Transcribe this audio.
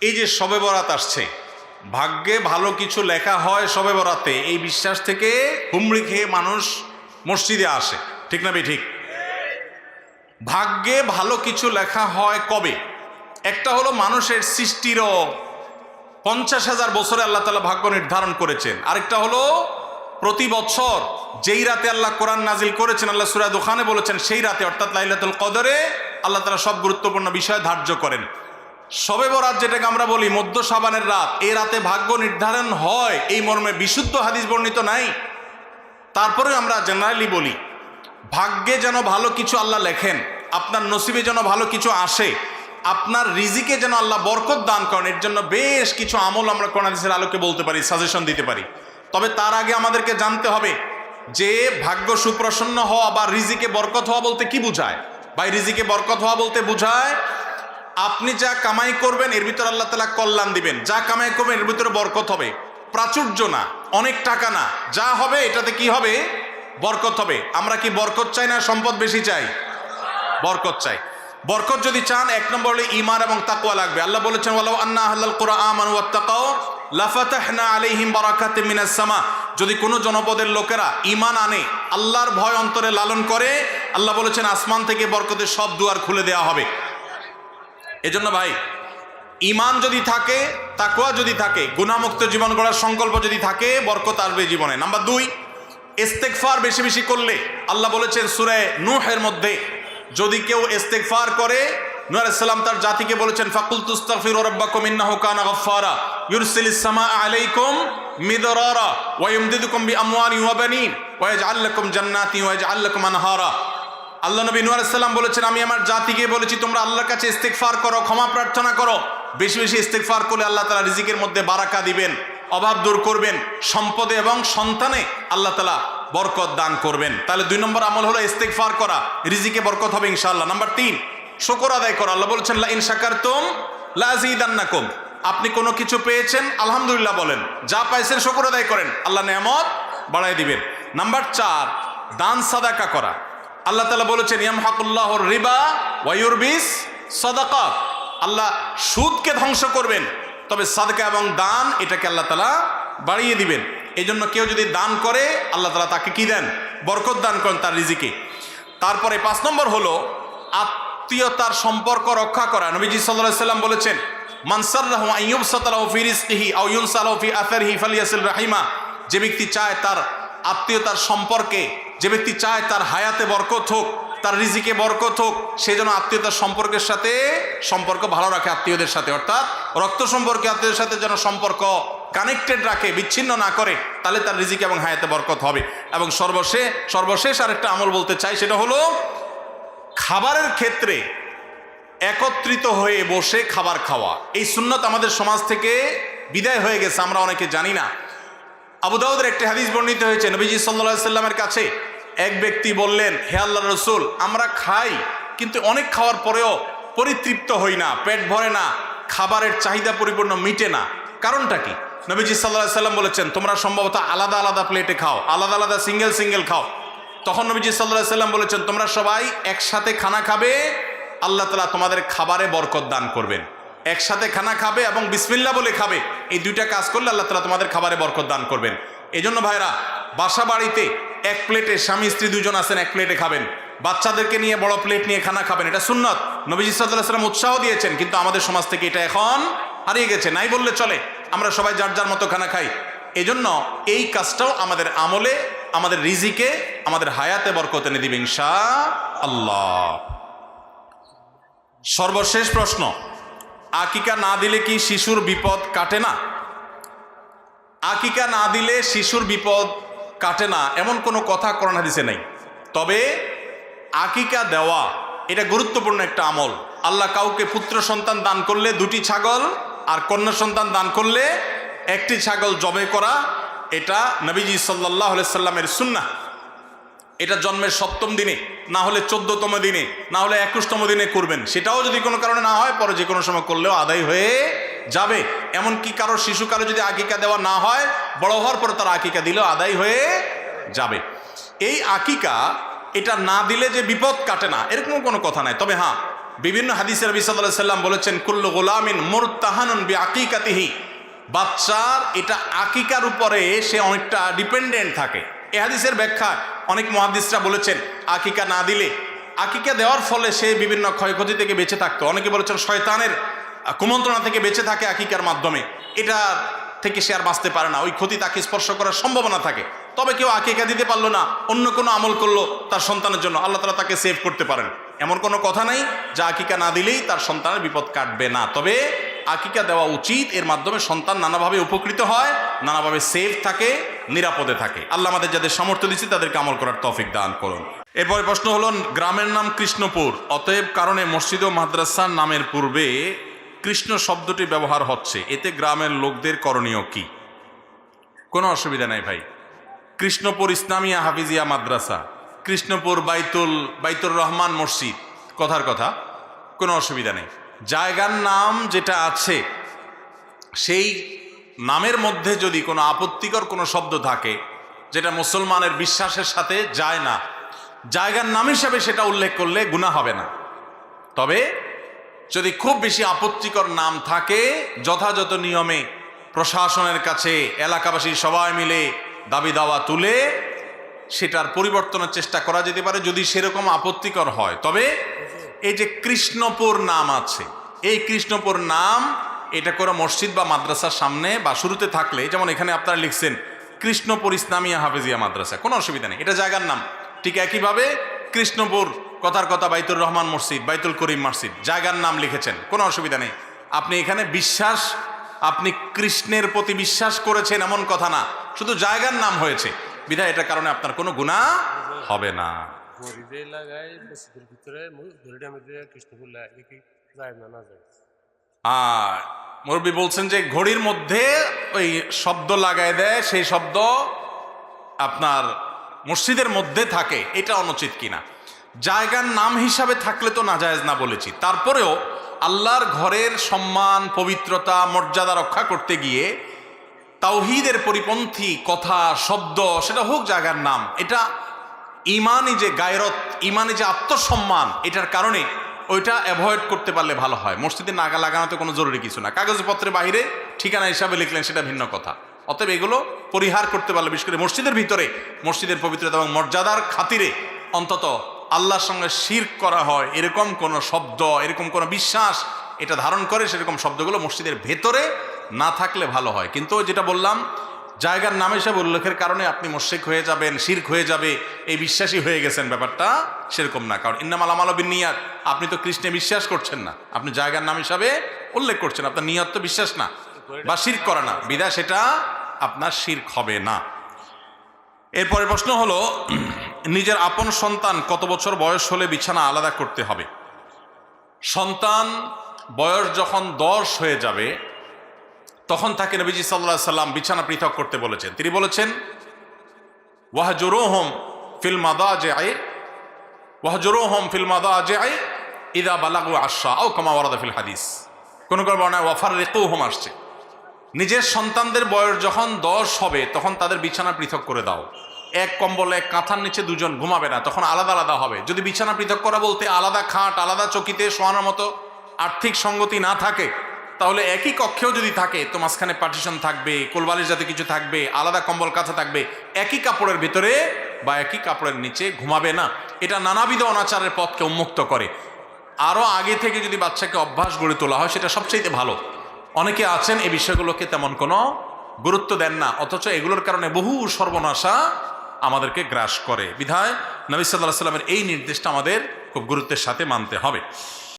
এই যে শবে বরাত আসছে, ভাগ্যে ভালো কিছু লেখা হয় শবে বরাতে, এই বিশ্বাস থেকে হুমড়ি খেয়ে মানুষ মসজিদে আসে, ঠিক না ঠিক? ভাগ্যে ভালো কিছু লেখা হয় কবে? একটা হলো মানুষের সৃষ্টিরও 50,000 বছরে আল্লাহ তাআলা ভাগ্য নির্ধারণ করেছেন। আরেকটা হলো প্রতি বছর যেই রাতে আল্লাহ কোরআন নাজিল করেছেন, আল্লাহ সূরা দুখানে বলেছেন সেই রাতে অর্থাৎ লাইলাতুল কদরে আল্লাহ তাআলা সব গুরুত্বপূর্ণ বিষয় ধার্য করেন। শবে বরাত যেটাকে আমরা বলি মধ্য শাবানের রাত, এই রাতে ভাগ্য নির্ধারণ হয় এই মর্মে বিশুদ্ধ হাদিস বর্ণিত নাই। তারপরে আমরা জেনারেলি বলি ভাগ্যে যেন ভালো কিছু আল্লাহ লেখেন, আপনার নসিবে যেন ভালো কিছু আসে, আপনার রিজিকে যেন আল্লাহ বরকত দান করেন, এর জন্য বেশ কিছু আমল আমরা কোরআন হাদিসের আলোকে বলতে পারি, সাজেশন দিতে পারি। তবে তার আগে আমাদেরকে জানতে হবে যে ভাগ্য সুপ্রসন্ন হওয়া বা রিজিকে বরকত হওয়া বলতে কি বোঝায়। ভাই, রিজিকে বরকত হওয়া বলতে বোঝায় আপনি যা কামাই করবেন এর ভিতরে আল্লাহ তাআলা কল্যাণ দিবেন, যা কামাই করবেন এর ভিতরে বরকত হবে, প্রাচুর্য না, অনেক টাকা না, যা হবে এটাতে কি হবে? বরকত হবে। আমরা কি বরকত চাই না সম্পদ বেশি চাই? বরকত চাই। বরকত যদি চান এক নম্বর হলে ঈমান এবং তাকওয়া লাগবে। আল্লাহ বলেছেন ওয়ালাউ আন্না আহলাল কুরআন আমানু ওয়াত্তাকাউ লাফাতাহনা আলাইহিম বারাকাতিম মিনাস সামা। যদি কোনো জনপদের লোকেরা ঈমান আনে, আল্লাহর ভয় অন্তরে লালন করে, আল্লাহ বলেছেন আসমান থেকে বরকতের সব দুয়ার খুলে দেওয়া হবে। এজন্য ভাই, ঈমান যদি থাকে, তাকওয়া যদি থাকে, গুনাহমুক্ত জীবন গড়ার সংকল্প যদি থাকে, বরকত আসবে জীবনে। নাম্বার 2, ইস্তেগফার বেশি বেশি করলে আল্লাহ বলেছেন সূরা নূহের মধ্যে, যদি কেউ ইস্তেগফার করে, নূহ আলাইহিস সালাম তার জাতিকে বলেছেন ফাকুলতু আস্তাগফিরু রাব্বাকুম ইন্নাহু কানা গাফফারা ইউরসিলিস সামাআ আলাইকুম মিদরারা ওয়া ইমদিদুকুম বিআমওয়ালিন ওয়া বানিন ওয়া ইয়াজআল লাকুম জান্নাতিন ওয়া ইয়াজআল লাকুম আনহারা। আল্লাহ নবী নূহ আলাইহিস সালাম বলেছেন আমি আমার জাতিকে বলেছি তোমরা আল্লাহর কাছে ইস্তেগফার করো, ক্ষমা প্রার্থনা করো। বেশি বেশি ইস্তেগফার করলে আল্লাহ তাআলা রিজিকের মধ্যে বারাকা দিবেন, অভাব দূর করবেন, সম্পদে এবং সন্তানে আল্লাহ তাআলা বরকত দান করবেন। তাহলে 2 নম্বর আমল হলো ইস্তেগফার করা, রিজিকে বরকত হবে ইনশাআল্লাহ। নাম্বার 3, শুকর আদায় করা। আল্লাহ বলেছেন লা ইন শাকারতুম লা আযীদান্নাকুম। আপনি কোনো কিছু পেয়েছেন আলহামদুলিল্লাহ বলেন, যা পাইছেন শুকর আদায় করেন, আল্লাহ নেয়ামত বাড়ায় দিবেন। নাম্বার 4, দান সাদাকা করা। আল্লাহ তাআলা বলেছেন ইয়ামহাকুল্লাহুর রিবা ওয়া ইউরবিস সাদাকাত। আল্লাহ সুদকে ধ্বংস করবেন, তবে সাদকা এবং দান এটাকে আল্লাহ তাআলা বাড়িয়ে দিবেন। এই জন্য কেউ যদি দান করে আল্লাহ তাআলা তাকে কি দেন? বরকত দান করেন তার রিজিকে। তারপরে 5 নম্বর হলো আত্মীয়তার সম্পর্ক রক্ষা করা। নবীজি সাল্লাল্লাহু আলাইহি সাল্লাম বলেছেন মান সাররাহু আন ইউবসাতা লাহু ফি রিজকিহি আও ইউনসা লাহু ফি আসারিহি ফালিয়াসিল রাহিমা। যে ব্যক্তি চায় তার আত্মীয়তার সম্পর্কে, যে ব্যক্তি চায় তার হায়াতে বরকত হোক, তার রিজিকে বরকত হোক, সে যেন আত্মীয়তার সম্পর্কের সাথে সম্পর্ক ভালো রাখে, আত্মীয়দের সাথে অর্থাৎ রক্ত সম্পর্কে আত্মীয়দের সাথে যেন সম্পর্ক কানেক্টেড রাখে, বিচ্ছিন্ন না করে, তাহলে তার রিজিক এবং হায়াতে বরকত হবে। এবং সর্বশেষ আরেকটা আমল বলতে চাই, সেটা হলো খাবারের ক্ষেত্রে একত্রিত হয়ে বসে খাবার খাওয়া। এই সুন্নত আমাদের সমাজ থেকে বিদায় হয়ে গেছে, আমরা অনেকে জানি না। আবু দাউদের একটি হাদিস বর্ণিত হয়েছে, নবীজি সাল্লাল্লাহু আলাইহি সাল্লামের কাছে এক ব্যক্তি বললেন হে আল্লাহর রাসূল, আমরা খাই কিন্তু অনেক খাওয়ার পরেও পরিতৃপ্ত হই না, পেট ভরে না, খাবারের চাহিদা পরিপূর্ণ মিটে না, কারণটা কি? নবীজি সাল্লাল্লাহু আলাইহি সাল্লাম বলেছেন তোমরা সম্ভবত আলাদা আলাদা প্লেটে খাও, আলাদা আলাদা সিঙ্গেল খাও। তখন নবীজি সাল্লাল্লাহু আলাইহি সাল্লাম বলেছেন তোমরা সবাই একসাথে খানা খাবে, আল্লাহ তাআলা তোমাদের খাবারে বরকত দান করবেন। একসাথে খানা খাবে এবং বিসমিল্লাহ বলে খাবে, এই 2টা কাজ করলে আল্লাহ তাআলা তোমাদের খাবারে বরকত দান করবেন। এই জন্য ভাইরা, বাসা বাড়িতে এক প্লেটে স্বামী স্ত্রী 2 জন আছেন, এক প্লেটে খাবেন। বাচ্চাদেরকে নিয়ে বড় প্লেট নিয়ে খানা খাবেন, এটা সুন্নত। নবীজি সাল্লাল্লাহু আলাইহি সাল্লাম উৎসাহ দিয়েছেন, কিন্তু আমাদের সমাজ থেকে এটা এখন হারিয়ে গেছে, নাই বললে চলে। আমরা সবাই যার যার মতো খানা খাই। এজন্য এই কাজটাও আমাদের আমলে, আমাদের রিজিকে, আমাদের হায়াতে বরকত এনে দিবে ইনশাআল্লাহ। সর্বশেষ প্রশ্ন, আকিকা না দিলে কি শিশুর বিপদ কাটে না? আকিকা না দিলে শিশুর বিপদ কাটে না এমন কোনো কথা কোরআন হাদিসে নেই। তবে আকিকা দেওয়া এটা গুরুত্বপূর্ণ একটা আমল। আল্লাহ কাউকে পুত্র সন্তান দান করলে 2টি ছাগল, আর কন্যা সন্তান দান করলে 1টি ছাগল জবে করা, এটা নবীজি সাল্লাল্লাহু আলাইহি সাল্লামের সুন্নাহ। এটা জন্মের 7ম দিনে, না হলে 14তম দিনে, না হলে 21তম দিনে করবেন। সেটাও যদি কোনো কারণে না হয় পরে যে কোনো সময় করলেও আদায় হয়ে যাবে। এমনকি কারো শিশুকালে যদি আকিকা দেওয়া না হয়, বড় হওয়ার পরে তার আকিকা দিলেও আদায় হয়ে যাবে। এই আকিকা এটা না দিলে যে বিপদ কাটে না এরকম কোনো কথা নাই। তবে হ্যাঁ, বিভিন্ন হাদিসে নবী সাল্লাল্লাহু আলাইহি সাল্লাম বলেছেন কুল্লু গুলামিন মুরতাহানুন বিআকিকাতিহি, বাচ্চার এটা আকিকার উপরে সে অনেকটা ডিপেন্ডেন্ট থাকে। এই হাদিসের ব্যাখ্যা অনেক মুহাদ্দিসরা বলেছেন আকিকা না দিলে, আকিকা দেওয়ার ফলে সে বিভিন্ন ক্ষয়ক্ষতি থেকে বেঁচে থাকতো। অনেকে বলেছেন শয়তানের কুমন্ত্রণা থেকে বেঁচে থাকে আকিকার মাধ্যমে, এটা থেকে সে আর বাঁচতে পারে না, ওই ক্ষতি তাকে স্পর্শ করার সম্ভাবনা থাকে। তবে কেউ আকিকা দিতে পারলো না, অন্য কোনো আমল করলো তার সন্তানের জন্য, আল্লাহ তাআলা তাকে সেভ করতে পারেন। এমন কোনো কথা নাই যে আকিকা না দিলেই তার সন্তানের বিপদ কাটবে না। তবে আকিকা দেওয়া উচিত, এর মাধ্যমে সন্তান নানাভাবে উপকৃত হয়, নানাভাবে সেফ থাকে, নিরাপদে থাকে। আল্লাহ আমাদের যাদের সামর্থ্য দিচ্ছে তাদেরকে আমল করার তৌফিক দান করুন। এরপরে প্রশ্ন হলো, গ্রামের নাম কৃষ্ণপুর, অতএব কারণে মসজিদ ও মাদ্রাসার নামের পূর্বে কৃষ্ণ শব্দটি ব্যবহার হচ্ছে, এতে গ্রামের লোকদের করণীয় কি? কোনো অসুবিধা নাই ভাই। কৃষ্ণপুর ইসলামিয়া হাফিজিয়া মাদ্রাসা, কৃষ্ণপুর বাইতুর রহমান মসজিদ, কথার কথা, কোনো অসুবিধা নেই। জায়গার নাম যেটা আছে সেই নামের মধ্যে যদি কোনো আপত্তিকর কোনো শব্দ থাকে যেটা মুসলমানের বিশ্বাসের সাথে যায় না, জায়গার নাম হিসাবে সেটা উল্লেখ করলে গুনাহ হবে না। তবে যদি খুব বেশি আপত্তিকর নাম থাকে, যথাযথ নিয়মে প্রশাসনের কাছে এলাকাবাসী সবাই মিলে দাবি দাওয়া তুলে সেটার পরিবর্তনের চেষ্টা করা যেতে পারে, যদি সেরকম আপত্তিকর হয়। তবে এই যে কৃষ্ণপুর নাম আছে, এই কৃষ্ণপুর নাম এটা করে মসজিদ বা মাদ্রাসার সামনে বা শুরুতে থাকলে, যেমন এখানে আপনারা লিখছেন কৃষ্ণপুর ইসলামিয়া হাফিজিয়া মাদ্রাসা, কোনো অসুবিধা নেই, এটা জায়গার নাম। ঠিক একইভাবে কৃষ্ণপুর কথার কথা বাইতুর রহমান মসজিদ, বাইতুল করিম মসজিদ, জায়গার নাম লিখেছেন, কোনো অসুবিধা নেই। আপনি এখানে বিশ্বাস, আপনি কৃষ্ণের প্রতি বিশ্বাস করেছেন এমন কথা না, শুধু জায়গার নাম হয়েছে বিধায় এটার কারণে আপনার কোনো গুনাহ হবে না। মুরব্বী বলছেন যে ঘড়ির মধ্যে ওই শব্দ লাগায় দেয়, সেই শব্দ আপনার মসজিদের মধ্যে থাকে, এটা অনুচিত কিনা। জায়গার নাম হিসাবে থাকলে তো নাজায়েজ না বলেছি, তারপরেও আল্লাহর ঘরের সম্মান, পবিত্রতা, মর্যাদা রক্ষা করতে গিয়ে তাওহীদের পরিপন্থী কথা, শব্দ, সেটা হোক জায়গার নাম, এটা ইমানি যে গায়রত, ইমানি যে আত্মসম্মান, এটার কারণে ওইটা অ্যাভয়েড করতে পারলে ভালো হয়। মসজিদে নাগা লাগানোতে কোনো জরুরি কিছু না, কাগজপত্রে বাইরে ঠিকানা হিসাবে লিখলেন সেটা ভিন্ন কথা। অতএব এগুলো পরিহার করতে পারলে, বিশেষ করে মসজিদের ভিতরে মসজিদের পবিত্রতা এবং মর্যাদার খাতিরে অন্তত আল্লাহর সঙ্গে শিরক করা হয় এরকম কোনো শব্দ, এরকম কোনো বিশ্বাস এটা ধারণ করে, সেরকম শব্দগুলো মসজিদের ভেতরে না থাকলে ভালো হয়। কিন্তু যেটা বললাম, জায়গার নাম হিসাবে উল্লেখের কারণে আপনি মুশরিক হয়ে যাবেন, শিরক হয়ে যাবে, এই বিশ্বাসী হয়ে গেছেন, ব্যাপারটা সেরকম না। কারণ ইন্নামাল আমালু বিন্নিয়াত, আপনি তো কৃষ্ণে বিশ্বাস করছেন না, আপনি জায়গার নাম হিসাবে উল্লেখ করছেন, আপনার নিয়ত তো বিশ্বাস না বা শিরক করা না, বিধায় সেটা আপনার শিরক হবে না। এরপরে প্রশ্ন হলো, নিজের আপন সন্তান কত বছর বয়স হলে বিছানা আলাদা করতে হবে? সন্তান বয়স যখন 10 হয়ে যাবে তখন তাকে নবীজি সাল্লাল্লাহু আলাইহি সাল্লাম বিছানা পৃথক করতে বলেছেন। তিনি বলেছেন ওয়াহজুরুহুম ফিল মাদাজি'i ইযা বালাগু 10 আও কামা ওয়ারাদা ফিল হাদিস। কোন কোন বর্ণনায় ওয়াফাররিকুহুম আসছে। নিজের সন্তানদের বয়স যখন 10 হবে তখন তাদের বিছানা পৃথক করে দাও। এক কম্বলে, এক কাঁথার নিচে দুজন ঘুমাবে না, তখন আলাদা আলাদা হবে। যদি বিছানা পৃথক করা বলতে আলাদা খাট, আলাদা চকিতে শোয়ানোর মতো আর্থিক সঙ্গতি না থাকে, তাহলে একই কক্ষেও যদি থাকে তো মাঝখানে পার্টিশন থাকবে, কোলবালিশ জাতীয় কিছু থাকবে, আলাদা কম্বল কাঁথা থাকবে, একই কাপড়ের ভিতরে বা একই কাপড়ের নিচে ঘুমাবে না। এটা নানাবিধ অনাচারের পথকে উন্মুক্ত করে। আরও আগে থেকে যদি বাচ্চাকে অভ্যাস গড়ে তোলা হয় সেটা সবচেয়ে ভালো। অনেকে আছেন এই বিষয়গুলোকে তেমন কোনো গুরুত্ব দেন না, অথচ এগুলোর কারণে বহু সর্বনাশা আমাদেরকে গ্রাস করে। বিধায় নবী সাল্লাল্লাহু আলাইহি ওয়াসাল্লামের এই নির্দেশটা আমাদের খুব গুরুত্বের সাথে মানতে হবে।